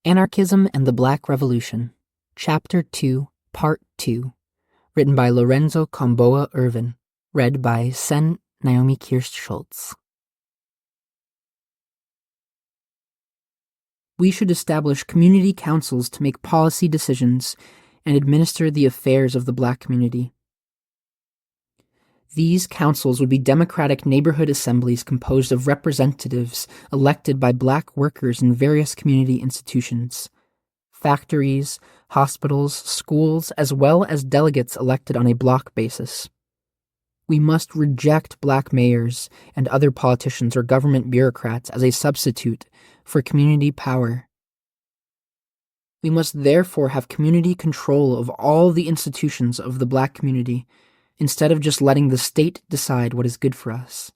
Anarchism and the Black Revolution, Chapter 2, Part 2, written by Lorenzo Kom'boa Ervin, read by Sen Naomi Kirst-Schultz. We should establish community councils to make policy decisions and administer the affairs of the Black community. These councils would be democratic neighborhood assemblies composed of representatives elected by Black workers in various community institutions, factories, hospitals, schools, as well as delegates elected on a block basis. We must reject Black mayors and other politicians or government bureaucrats as a substitute for community power. We must therefore have community control of all the institutions of the Black community, instead of just letting the state decide what is good for us.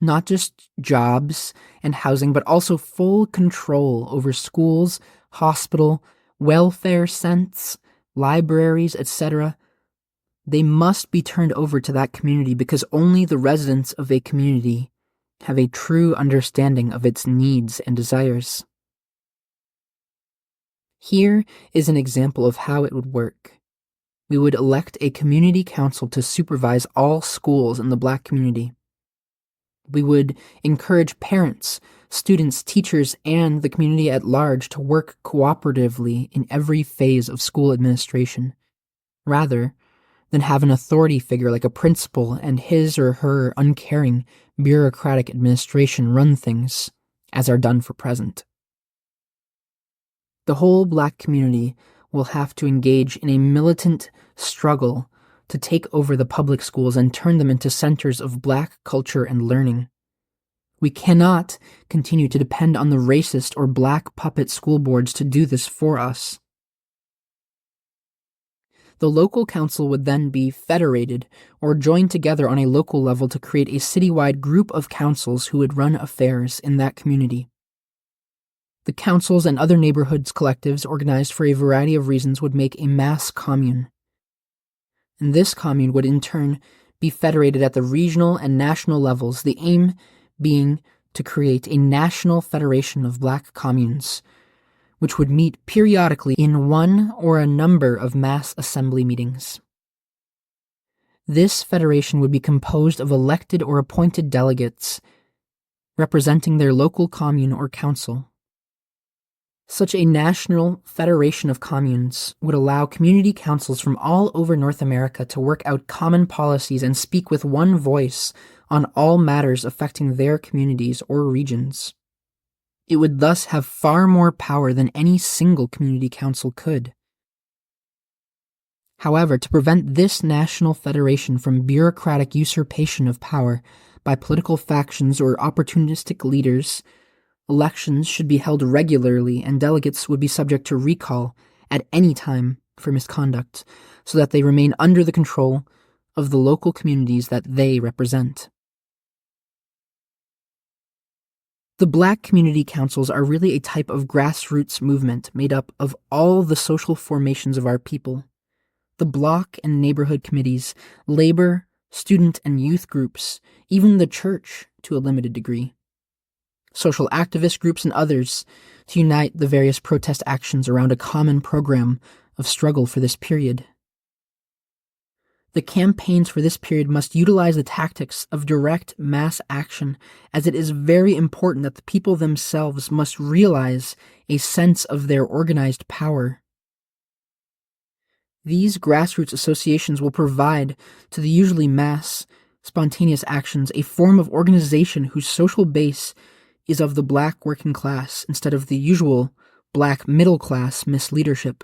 Not just jobs and housing, but also full control over schools, hospital, welfare centers, libraries, etc. They must be turned over to that community because only the residents of a community have a true understanding of its needs and desires. Here is an example of how it would work. We would elect a community council to supervise all schools in the Black community. We would encourage parents, students, teachers, and the community at large to work cooperatively in every phase of school administration, rather than have an authority figure like a principal and his or her uncaring bureaucratic administration run things, as are done for present. The whole Black community will have to engage in a militant struggle to take over the public schools and turn them into centers of Black culture and learning. We cannot continue to depend on the racist or Black puppet school boards to do this for us. The local council would then be federated or joined together on a local level to create a citywide group of councils who would run affairs in that community. The councils and other neighborhoods collectives organized for a variety of reasons would make a mass commune. And this commune would in turn be federated at the regional and national levels, the aim being to create a national federation of Black communes, which would meet periodically in one or a number of mass assembly meetings. This federation would be composed of elected or appointed delegates representing their local commune or council. Such a national federation of communes would allow community councils from all over North America to work out common policies and speak with one voice on all matters affecting their communities or regions. It would thus have far more power than any single community council could. However, to prevent this national federation from bureaucratic usurpation of power by political factions or opportunistic leaders, elections should be held regularly and delegates would be subject to recall at any time for misconduct, so that they remain under the control of the local communities that they represent. The Black community councils are really a type of grassroots movement made up of all the social formations of our people. The block and neighborhood committees, labor, student and youth groups, even the church to a limited degree, social activist groups and others to unite the various protest actions around a common program of struggle for this period. The campaigns for this period must utilize the tactics of direct mass action, as it is very important that the people themselves must realize a sense of their organized power. These grassroots associations will provide to the usually mass, spontaneous actions a form of organization whose social base is of the Black working class instead of the usual Black middle class misleadership.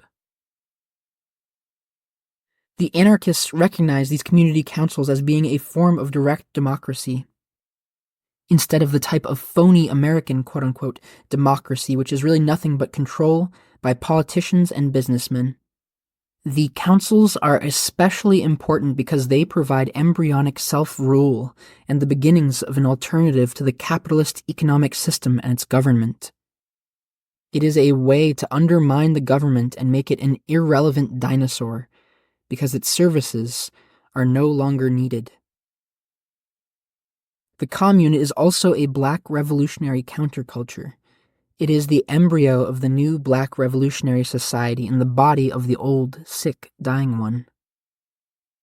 The anarchists recognize these community councils as being a form of direct democracy, instead of the type of phony American quote-unquote democracy, which is really nothing but control by politicians and businessmen. The councils are especially important because they provide embryonic self-rule and the beginnings of an alternative to the capitalist economic system and its government. It is a way to undermine the government and make it an irrelevant dinosaur, because its services are no longer needed. The commune is also a Black revolutionary counterculture. It is the embryo of the new black revolutionary society in the body of the old, sick, dying one.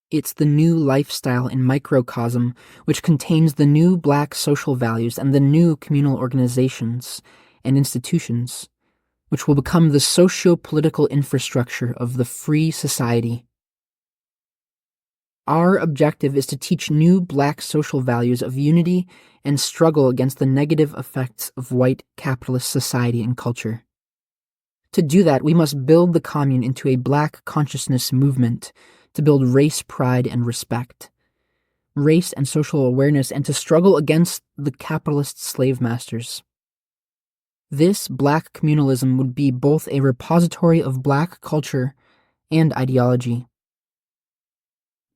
It's the new lifestyle in microcosm, which contains the new black social values and the new communal organizations and institutions, which will become the socio-political infrastructure of the free society. Our objective is to teach new black social values of unity and struggle against the negative effects of white capitalist society and culture. To do that, we must build the commune into a black consciousness movement, to build race pride and respect, race and social awareness, and to struggle against the capitalist slave masters. This black communalism would be both a repository of black culture and ideology.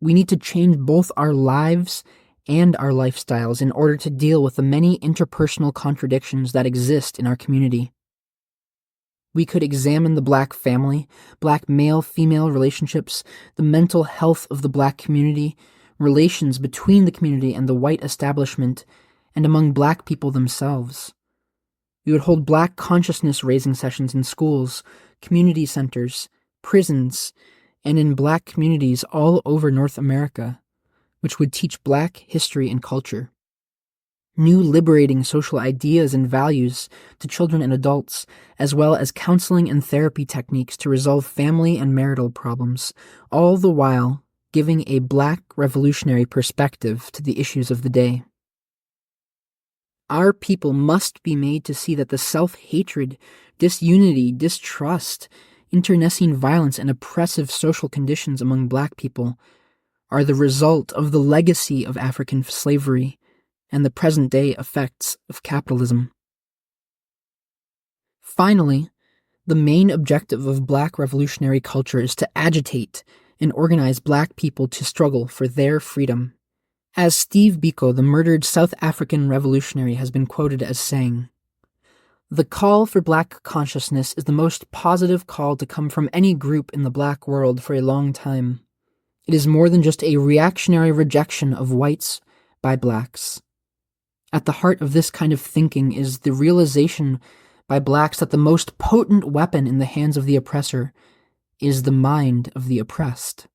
We need to change both our lives and our lifestyles in order to deal with the many interpersonal contradictions that exist in our community. We could examine the black family, black male-female relationships, the mental health of the black community, relations between the community and the white establishment, and among black people themselves. We would hold black consciousness-raising sessions in schools, community centers, prisons, and in black communities all over North America, which would teach black history and culture. New liberating social ideas and values to children and adults, as well as counseling and therapy techniques to resolve family and marital problems, all the while giving a black revolutionary perspective to the issues of the day. Our people must be made to see that the self-hatred, disunity, distrust, internecine violence, and oppressive social conditions among black people are the result of the legacy of African slavery and the present-day effects of capitalism. Finally, the main objective of black revolutionary culture is to agitate and organize black people to struggle for their freedom. As Steve Biko, the murdered South African revolutionary, has been quoted as saying, "The call for black consciousness is the most positive call to come from any group in the black world for a long time. It is more than just a reactionary rejection of whites by blacks. At the heart of this kind of thinking is the realization by blacks that the most potent weapon in the hands of the oppressor is the mind of the oppressed.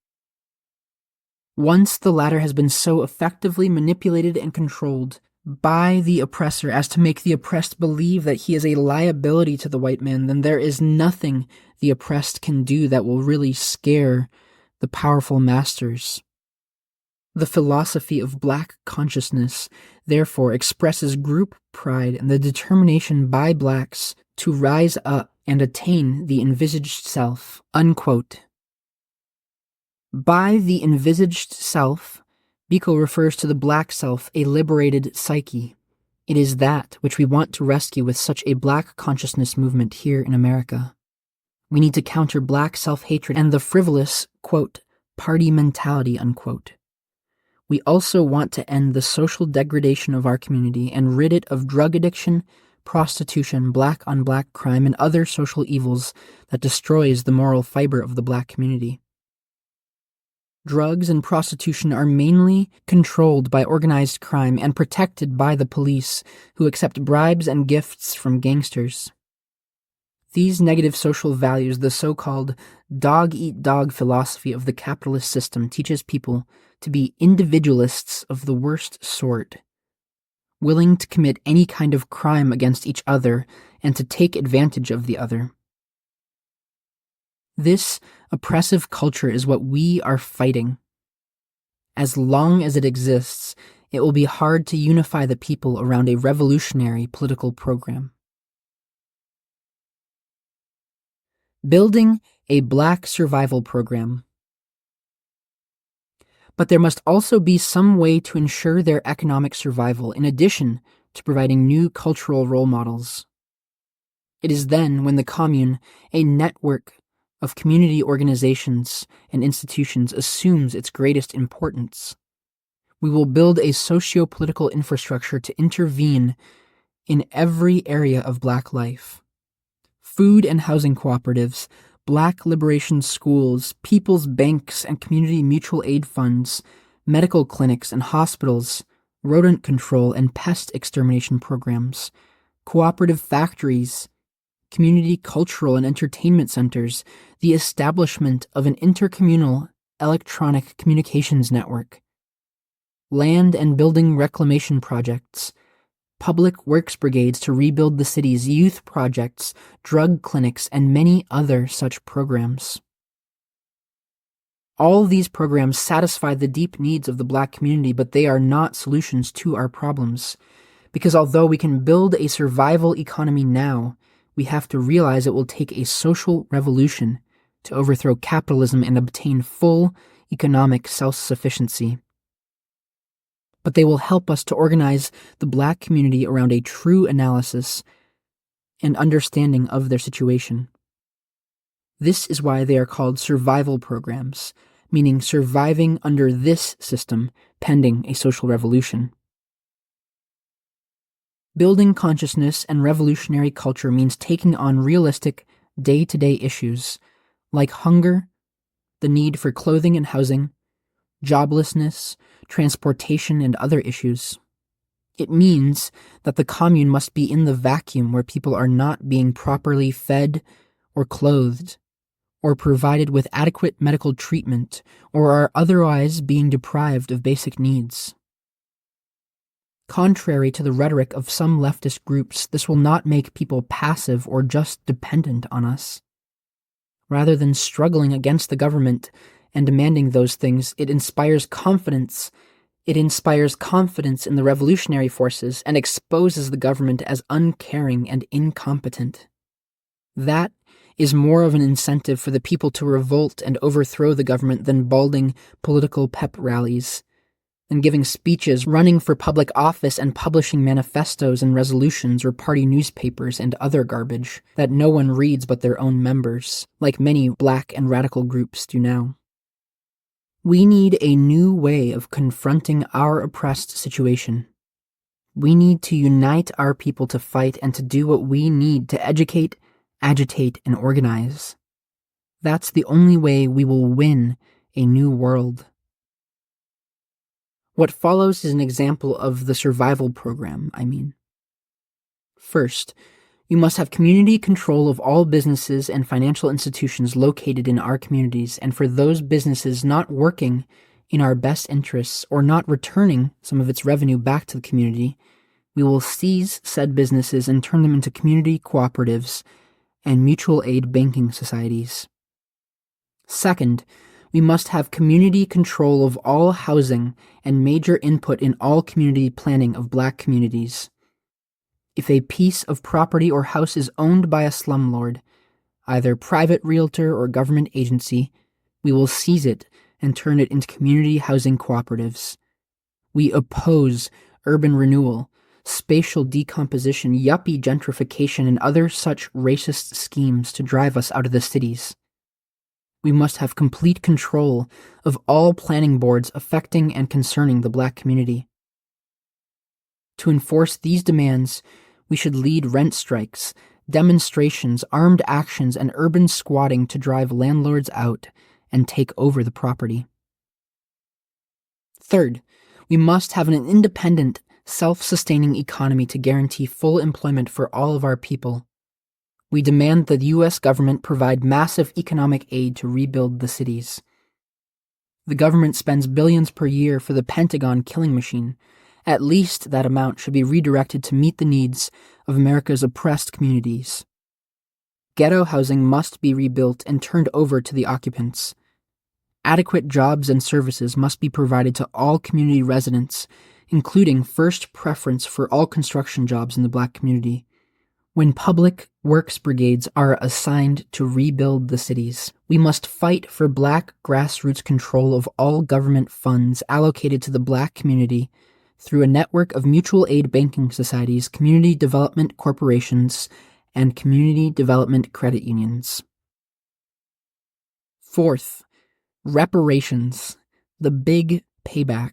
Once the latter has been so effectively manipulated and controlled by the oppressor as to make the oppressed believe that he is a liability to the white man, then there is nothing the oppressed can do that will really scare the powerful masters. The philosophy of black consciousness, therefore, expresses group pride and the determination by blacks to rise up and attain the envisaged self." Unquote. By the envisaged self, Biko refers to the black self, a liberated psyche. It is that which we want to rescue with such a black consciousness movement here in America. We need to counter black self-hatred and the frivolous, quote, party mentality, unquote. We also want to end the social degradation of our community and rid it of drug addiction, prostitution, black-on-black crime, and other social evils that destroys the moral fiber of the black community. Drugs and prostitution are mainly controlled by organized crime and protected by the police, who accept bribes and gifts from gangsters. These negative social values, the so-called dog-eat-dog philosophy of the capitalist system, teaches people to be individualists of the worst sort, willing to commit any kind of crime against each other and to take advantage of the other. This oppressive culture is what we are fighting. As long as it exists, it will be hard to unify the people around a revolutionary political program. Building a black survival program. But there must also be some way to ensure their economic survival in addition to providing new cultural role models. It is then when the commune, a network of community organizations and institutions, assumes its greatest importance. We will build a socio-political infrastructure to intervene in every area of black life. Food and housing cooperatives, black liberation schools, people's banks and community mutual aid funds, medical clinics and hospitals, rodent control and pest extermination programs, cooperative factories, community cultural and entertainment centers, the establishment of an intercommunal electronic communications network, land and building reclamation projects, public works brigades to rebuild the cities, youth projects, drug clinics, and many other such programs. All these programs satisfy the deep needs of the Black community, but they are not solutions to our problems. Because although we can build a survival economy now, we have to realize it will take a social revolution to overthrow capitalism and obtain full economic self-sufficiency. But they will help us to organize the Black community around a true analysis and understanding of their situation. This is why they are called survival programs, meaning surviving under this system pending a social revolution. Building consciousness and revolutionary culture means taking on realistic, day-to-day issues like hunger, the need for clothing and housing, joblessness, transportation, and other issues. It means that the commune must be in the vacuum where people are not being properly fed or clothed, or provided with adequate medical treatment, or are otherwise being deprived of basic needs. Contrary to the rhetoric of some leftist groups, this will not make people passive or just dependent on us. Rather than struggling against the government and demanding those things, it inspires confidence. It inspires confidence in the revolutionary forces and exposes the government as uncaring and incompetent. That is more of an incentive for the people to revolt and overthrow the government than balding political pep rallies, than giving speeches, running for public office, and publishing manifestos and resolutions or party newspapers and other garbage that no one reads but their own members, like many Black and radical groups do now. We need a new way of confronting our oppressed situation. We need to unite our people to fight and to do what we need to educate, agitate, and organize. That's the only way we will win a new world. What follows is an example of the survival program, First, we must have community control of all businesses and financial institutions located in our communities, and for those businesses not working in our best interests or not returning some of its revenue back to the community, we will seize said businesses and turn them into community cooperatives and mutual aid banking societies. Second, we must have community control of all housing and major input in all community planning of Black communities. If a piece of property or house is owned by a slumlord, either private realtor or government agency, we will seize it and turn it into community housing cooperatives. We oppose urban renewal, spatial decomposition, yuppie gentrification, and other such racist schemes to drive us out of the cities. We must have complete control of all planning boards affecting and concerning the Black community. To enforce these demands, we should lead rent strikes, demonstrations, armed actions, and urban squatting to drive landlords out and take over the property. Third, we must have an independent, self-sustaining economy to guarantee full employment for all of our people. We demand that the U.S. government provide massive economic aid to rebuild the cities. The government spends billions per year for the Pentagon killing machine. At least that amount should be redirected to meet the needs of America's oppressed communities. Ghetto housing must be rebuilt and turned over to the occupants. Adequate jobs and services must be provided to all community residents, including first preference for all construction jobs in the Black community. When public works brigades are assigned to rebuild the cities, we must fight for Black grassroots control of all government funds allocated to the Black community through a network of mutual aid banking societies, community development corporations, and community development credit unions. Fourth, reparations, the big payback.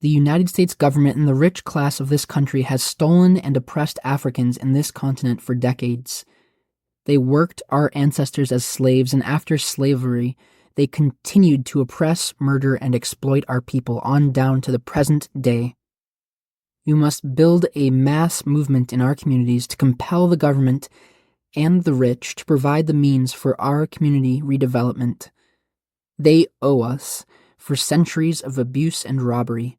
The United States government and the rich class of this country has stolen and oppressed Africans in this continent for decades. They worked our ancestors as slaves, and after slavery, they continued to oppress, murder, and exploit our people on down to the present day. We must build a mass movement in our communities to compel the government and the rich to provide the means for our community redevelopment. They owe us for centuries of abuse and robbery.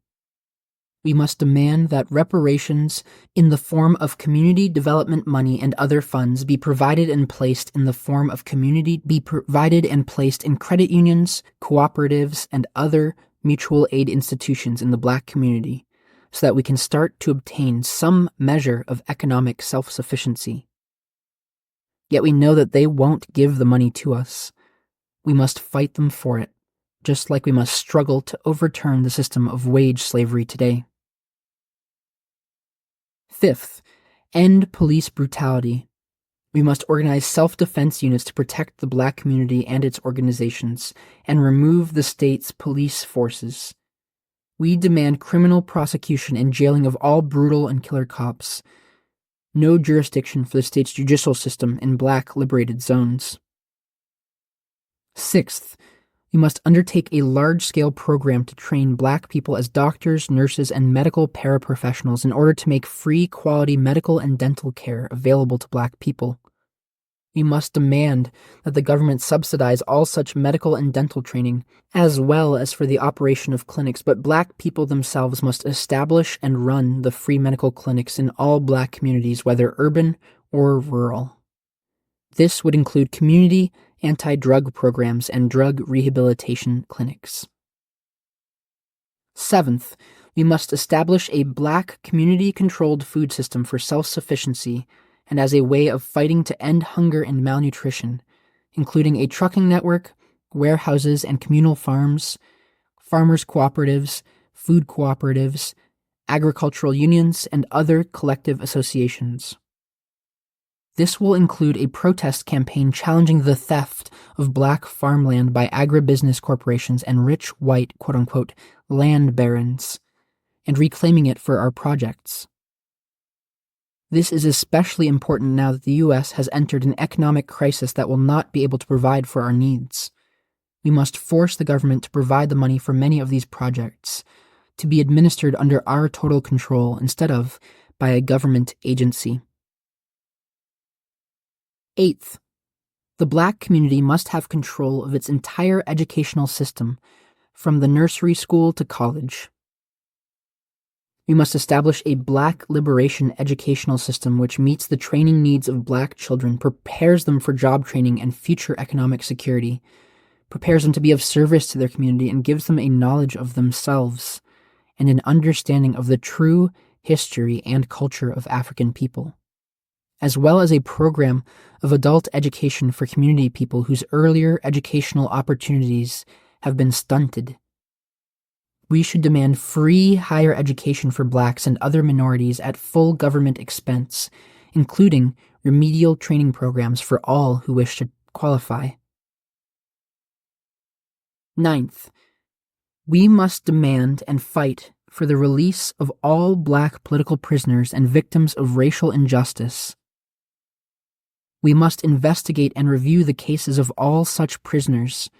We must demand that reparations in the form of community development money and other funds be provided and placed in credit unions, cooperatives, and other mutual aid institutions in the Black community, so that we can start to obtain some measure of economic self-sufficiency. Yet we know that they won't give the money to us. We must fight them for it, just like we must struggle to overturn the system of wage slavery today. Fifth, end police brutality. We must organize self-defense units to protect the Black community and its organizations, and remove the state's police forces. We demand criminal prosecution and jailing of all brutal and killer cops. No jurisdiction for the state's judicial system in Black liberated zones. Sixth, we must undertake a large-scale program to train Black people as doctors, nurses, and medical paraprofessionals in order to make free, quality medical and dental care available to Black people. We must demand that the government subsidize all such medical and dental training, as well as for the operation of clinics, but Black people themselves must establish and run the free medical clinics in all Black communities, whether urban or rural. This would include community anti-drug programs and drug rehabilitation clinics. Seventh, we must establish a Black community-controlled food system for self-sufficiency and as a way of fighting to end hunger and malnutrition, including a trucking network, warehouses and communal farms, farmers' cooperatives, food cooperatives, agricultural unions, and other collective associations. This will include a protest campaign challenging the theft of Black farmland by agribusiness corporations and rich white, quote-unquote, land barons, and reclaiming it for our projects. This is especially important now that the U.S. has entered an economic crisis that will not be able to provide for our needs. We must force the government to provide the money for many of these projects, to be administered under our total control instead of by a government agency. Eighth, the Black community must have control of its entire educational system, from the nursery school to college. We must establish a Black liberation educational system which meets the training needs of Black children, prepares them for job training and future economic security, prepares them to be of service to their community, and gives them a knowledge of themselves and an understanding of the true history and culture of African people, as well as a program of adult education for community people whose earlier educational opportunities have been stunted. We should demand free higher education for Blacks and other minorities at full government expense, including remedial training programs for all who wish to qualify. Ninth, we must demand and fight for the release of all Black political prisoners and victims of racial injustice. We must investigate and review the cases of all such prisoners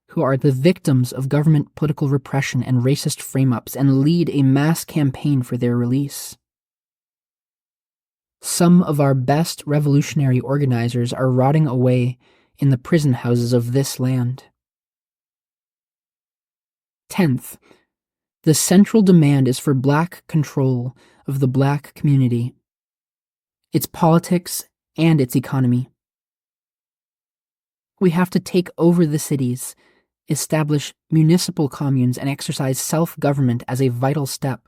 who are the victims of government political repression and racist frame-ups and lead a mass campaign for their release. Some of our best revolutionary organizers are rotting away in the prison houses of this land. 10th, the central demand is for Black control of the Black community, its politics, and its economy. We have to take over the cities, establish municipal communes, and exercise self-government as a vital step.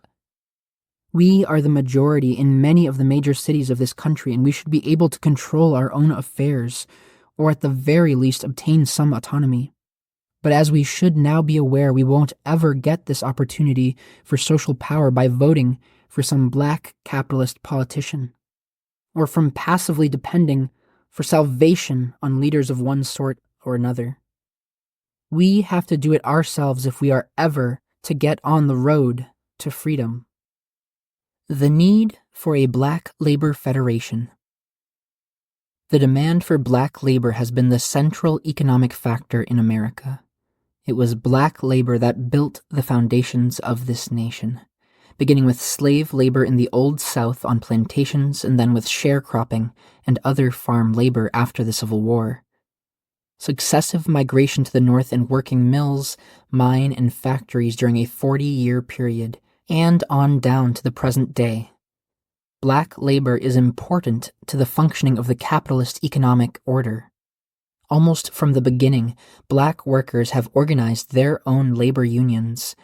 We are the majority in many of the major cities of this country, and we should be able to control our own affairs, or at the very least obtain some autonomy. But as we should now be aware, we won't ever get this opportunity for social power by voting for some Black capitalist politician, or from passively depending for salvation on leaders of one sort or another. We have to do it ourselves if we are ever to get on the road to freedom. The need for a Black labor federation. The demand for Black labor has been the central economic factor in America. It was Black labor that built the foundations of this nation. beginning with slave labor in the Old South on plantations and then with sharecropping and other farm labor after the Civil War. Successive migration to the North and working mills, mine, and factories during a 40-year period, and on down to the present day. Black labor is important to the functioning of the capitalist economic order. Almost from the beginning, black workers have organized their own labor unions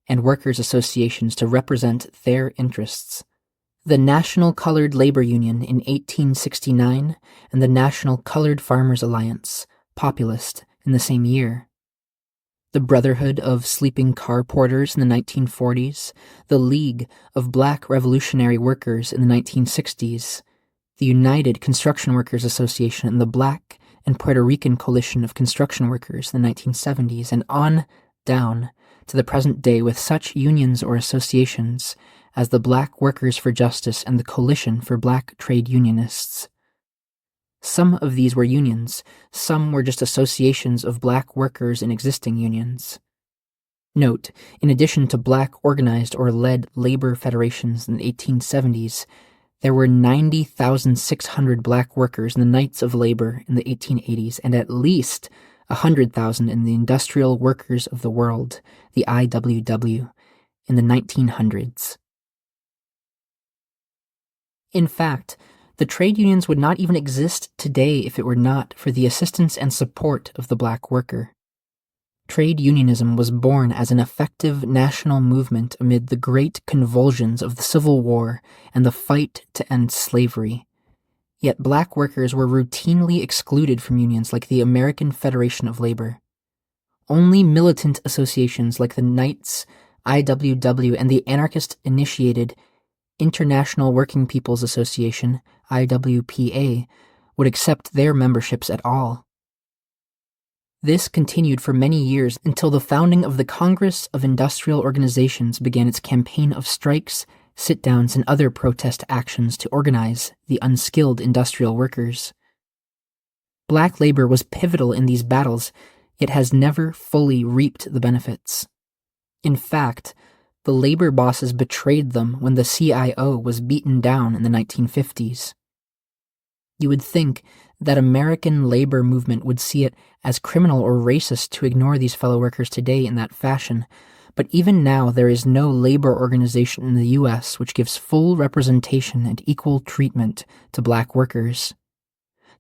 and workers' associations to represent their interests. The National Colored Labor Union in 1869 and the National Colored Farmers Alliance, Populist, in the same year. The Brotherhood of Sleeping Car Porters in the 1940s, the League of Black Revolutionary Workers in the 1960s, the United Construction Workers Association and the Black and Puerto Rican Coalition of Construction Workers in the 1970s, and on down to the present day with such unions or associations as the Black Workers for Justice and the Coalition for Black Trade Unionists. Some of these were unions, some were just associations of black workers in existing unions. Note, in addition to black organized or led labor federations in the 1870s, there were 90,600 black workers in the Knights of Labor in the 1880s and at least 100,000 in the Industrial Workers of the World, the IWW, in the 1900s. In fact, the trade unions would not even exist today if it were not for the assistance and support of the black worker. Trade unionism was born as an effective national movement amid the great convulsions of the Civil War and the fight to end slavery. Yet black workers were routinely excluded from unions like the American Federation of Labor. Only militant associations like the Knights, IWW, and the Anarchist-initiated International Working People's Association, IWPA, would accept their memberships at all. This continued for many years until the founding of the Congress of Industrial Organizations began its campaign of strikes, sit-downs, and other protest actions to organize the unskilled industrial workers. Black labor was pivotal in these battles, yet has never fully reaped the benefits. In fact, the labor bosses betrayed them when the CIO was beaten down in the 1950s. You would think that American labor movement would see it as criminal or racist to ignore these fellow workers today in that fashion, but even now there is no labor organization in the U.S. which gives full representation and equal treatment to black workers.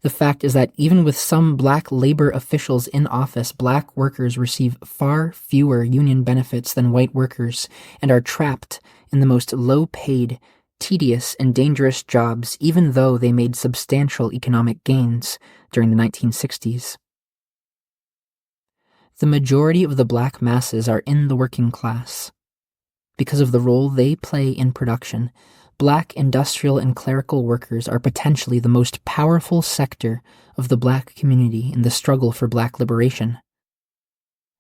The fact is that even with some black labor officials in office, black workers receive far fewer union benefits than white workers and are trapped in the most low-paid, tedious, and dangerous jobs even though they made substantial economic gains during the 1960s. The majority of the black masses are in the working class. Because of the role they play in production, black industrial and clerical workers are potentially the most powerful sector of the black community in the struggle for black liberation.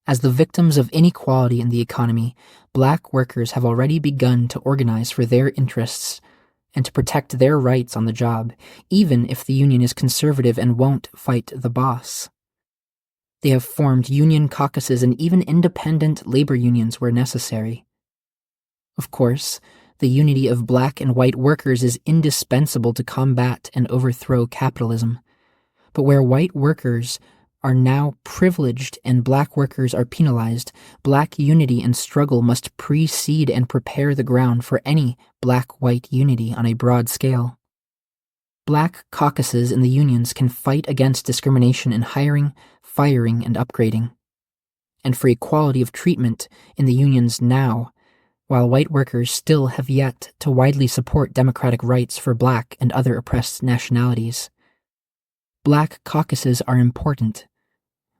As the victims of inequality in the economy, black workers have already begun to organize for their interests and to protect their rights on the job, even if the union is conservative and won't fight the boss. They have formed union caucuses and even independent labor unions where necessary. Of course, the unity of black and white workers is indispensable to combat and overthrow capitalism. But where white workers are now privileged and black workers are penalized, black unity and struggle must precede and prepare the ground for any black-white unity on a broad scale. Black caucuses in the unions can fight against discrimination in hiring, firing, and upgrading, and for equality of treatment in the unions now, while white workers still have yet to widely support democratic rights for black and other oppressed nationalities. Black caucuses are important.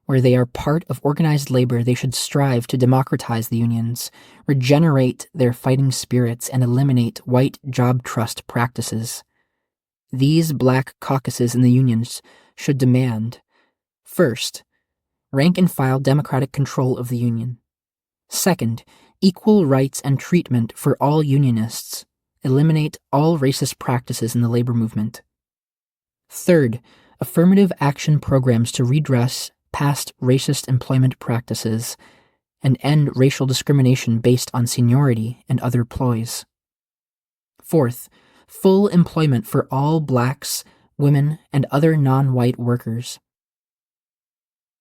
Where they are part of organized labor, they should strive to democratize the unions, regenerate their fighting spirits, and eliminate white job trust practices. These black caucuses in the unions should demand, first, rank-and-file democratic control of the union. Second, equal rights and treatment for all unionists. Eliminate all racist practices in the labor movement. Third, affirmative action programs to redress past racist employment practices and end racial discrimination based on seniority and other ploys. Fourth, full employment for all blacks, women, and other non-white workers.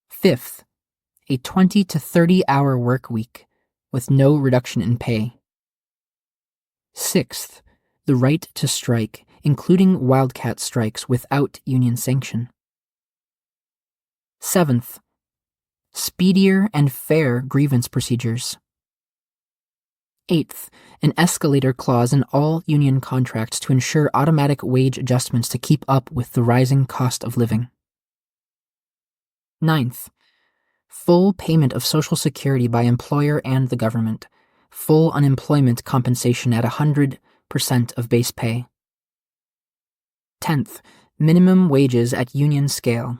Fifth, a 20 to 30-hour work week with no reduction in pay. Sixth, the right to strike, including wildcat strikes without union sanction. Seventh, speedier and fair grievance procedures. Eighth, an escalator clause in all union contracts to ensure automatic wage adjustments to keep up with the rising cost of living. Ninth, full payment of Social Security by employer and the government, full unemployment compensation at 100% of base pay. 10th, minimum wages at union scale.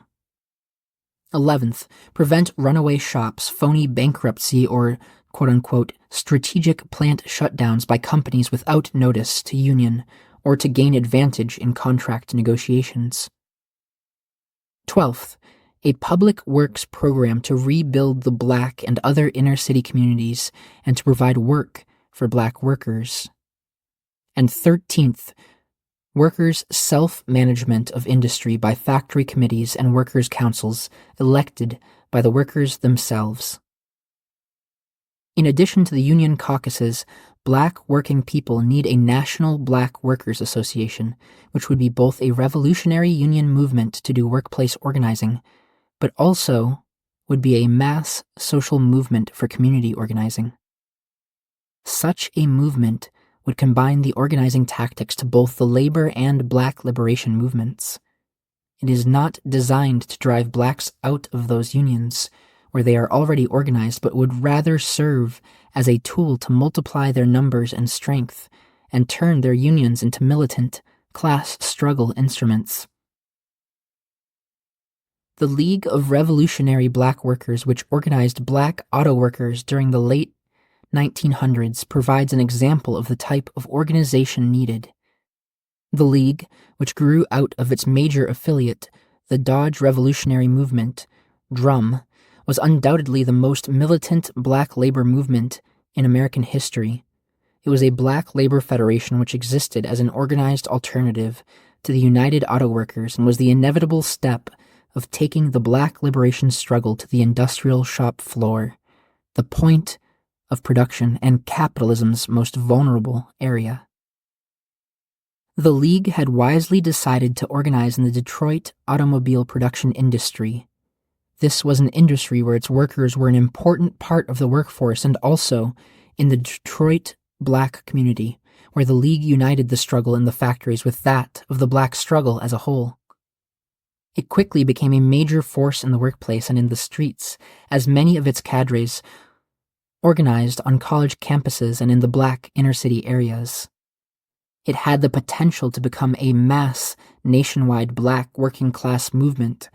11th, prevent runaway shops, phony bankruptcy, or quote-unquote strategic plant shutdowns by companies without notice to union or to gain advantage in contract negotiations. 12th, a public works program to rebuild the black and other inner-city communities and to provide work for black workers. And 13th, workers' self-management of industry by factory committees and workers' councils elected by the workers themselves. In addition to the union caucuses, black working people need a National Black Workers Association, which would be both a revolutionary union movement to do workplace organizing, but also would be a mass social movement for community organizing. Such a movement would combine the organizing tactics to both the labor and black liberation movements. It is not designed to drive blacks out of those unions, where they are already organized, but would rather serve as a tool to multiply their numbers and strength and turn their unions into militant, class struggle instruments. The League of Revolutionary Black Workers, which organized black auto workers during the late 1900s, provides an example of the type of organization needed. The League, which grew out of its major affiliate, the Dodge Revolutionary Movement, DRUM, was undoubtedly the most militant black labor movement in American history. It was a black labor federation which existed as an organized alternative to the United Auto Workers and was the inevitable step of taking the black liberation struggle to the industrial shop floor, the point of production and capitalism's most vulnerable area. The League had wisely decided to organize in the Detroit automobile production industry. This was an industry where its workers were an important part of the workforce, and also in the Detroit black community, where the League united the struggle in the factories with that of the black struggle as a whole. It quickly became a major force in the workplace and in the streets, as many of its cadres organized on college campuses and in the black inner-city areas. It had the potential to become a mass, nationwide black working-class movement,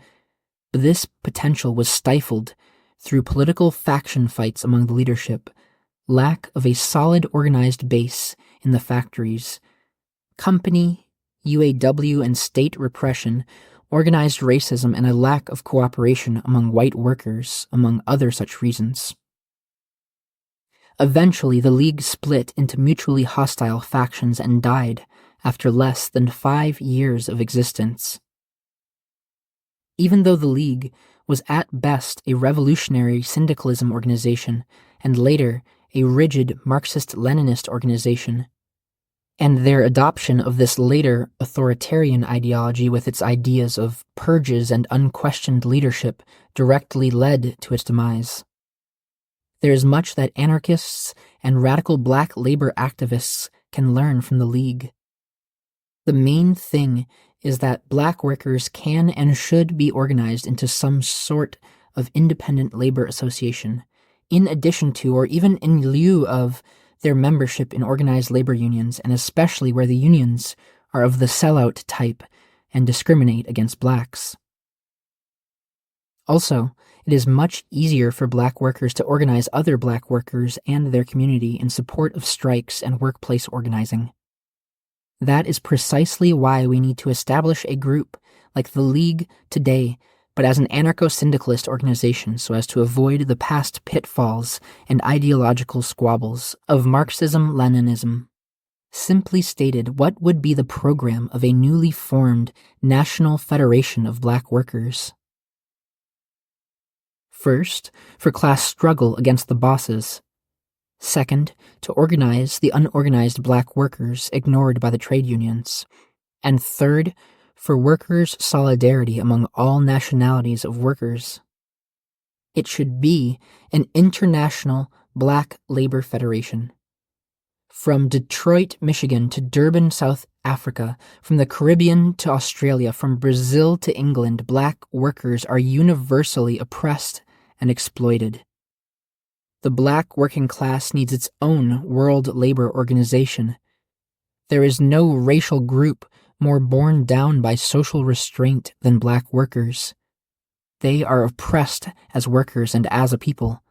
but this potential was stifled through political faction fights among the leadership, lack of a solid organized base in the factories, company, UAW, and state repression, organized racism, and a lack of cooperation among white workers, among other such reasons. Eventually, the League split into mutually hostile factions and died after less than 5 years of existence. Even though the League was at best a revolutionary syndicalism organization and later a rigid Marxist-Leninist organization, and their adoption of this later authoritarian ideology with its ideas of purges and unquestioned leadership directly led to its demise. There is much that anarchists and radical black labor activists can learn from the League. The main thing is that black workers can and should be organized into some sort of independent labor association, in addition to or even in lieu of their membership in organized labor unions, and especially where the unions are of the sellout type and discriminate against blacks. Also, it is much easier for black workers to organize other black workers and their community in support of strikes and workplace organizing. That is precisely why we need to establish a group like the League today, but as an anarcho-syndicalist organization so as to avoid the past pitfalls and ideological squabbles of Marxism-Leninism. simply stated what would be the program of a newly formed National Federation of Black Workers. First, for class struggle against the bosses. Second, to organize the unorganized black workers ignored by the trade unions. And third, for workers' solidarity among all nationalities of workers. It should be an international Black Labor Federation. From Detroit, Michigan to Durban, South Africa, from the Caribbean to Australia, from Brazil to England, black workers are universally oppressed and exploited. The black working class needs its own World Labor Organization. There is no racial group more borne down by social restraint than black workers. They are oppressed as workers and as a people.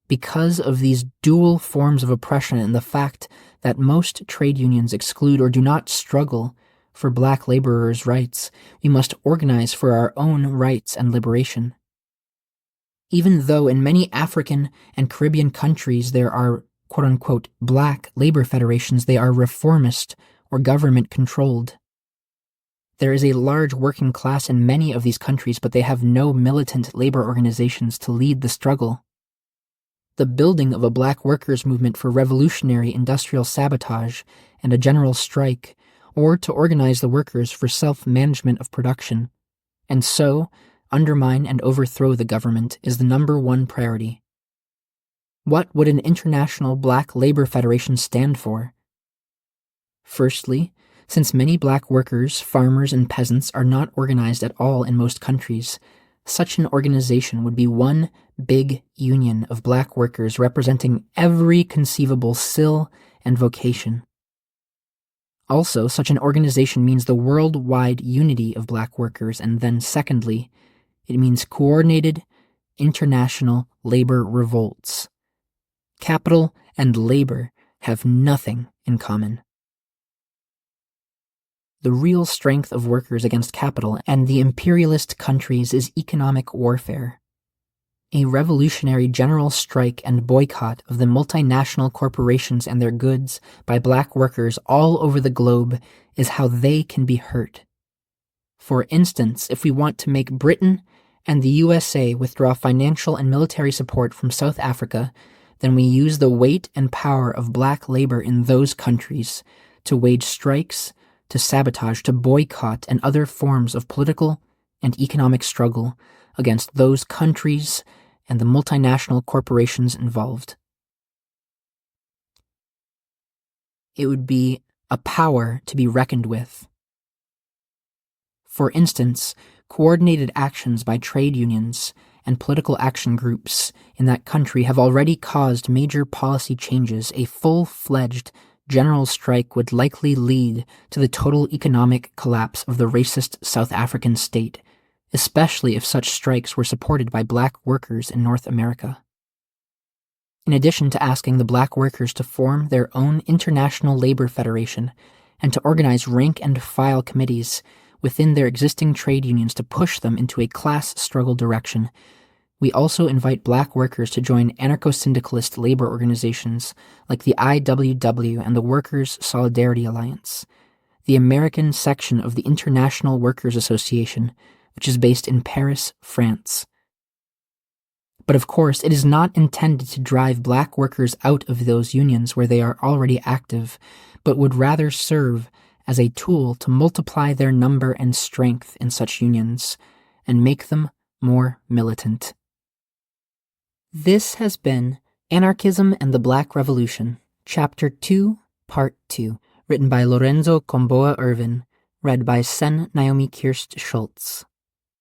Because of these dual forms of oppression and the fact that most trade unions exclude or do not struggle for black laborers' rights, we must organize for our own rights and liberation. Even though in many African and Caribbean countries there are quote-unquote black labor federations, they are reformist or government-controlled. There is a large working class in many of these countries, but they have no militant labor organizations to lead the struggle. The building of a black workers' movement for revolutionary industrial sabotage and a general strike, or to organize the workers for self-management of production, and so undermine and overthrow the government, is the number one priority. What would an international black labor federation stand for? Firstly, since many black workers, farmers, and peasants are not organized at all in most countries, such an organization would be one big union of black workers representing every conceivable skill and vocation. Also, such an organization means the worldwide unity of black workers, and then secondly, it means coordinated international labor revolts. Capital and labor have nothing in common. The real strength of workers against capital and the imperialist countries is economic warfare. A revolutionary general strike and boycott of the multinational corporations and their goods by black workers all over the globe is how they can be hurt. For instance, if we want to make Britain and the USA withdraw financial and military support from South Africa, then we use the weight and power of black labor in those countries to wage strikes, to sabotage, to boycott, and other forms of political and economic struggle against those countries and the multinational corporations involved. It would be a power to be reckoned with. For instance, coordinated actions by trade unions and political action groups in that country have already caused major policy changes. A full-fledged general strike would likely lead to the total economic collapse of the racist South African state, especially if such strikes were supported by black workers in North America. In addition to asking the black workers to form their own international labor federation and to organize rank-and-file committees within their existing trade unions to push them into a class struggle direction, we also invite black workers to join anarcho-syndicalist labor organizations like the IWW and the Workers' Solidarity Alliance, the American section of the International Workers Association, which is based in Paris, France. But of course, it is not intended to drive black workers out of those unions where they are already active, but would rather serve as a tool to multiply their number and strength in such unions and make them more militant. This has been Anarchism and the Black Revolution, Chapter 2, Part 2, written by Lorenzo Kom'boa Ervin, read by Sen Naomi Kirst Schultz.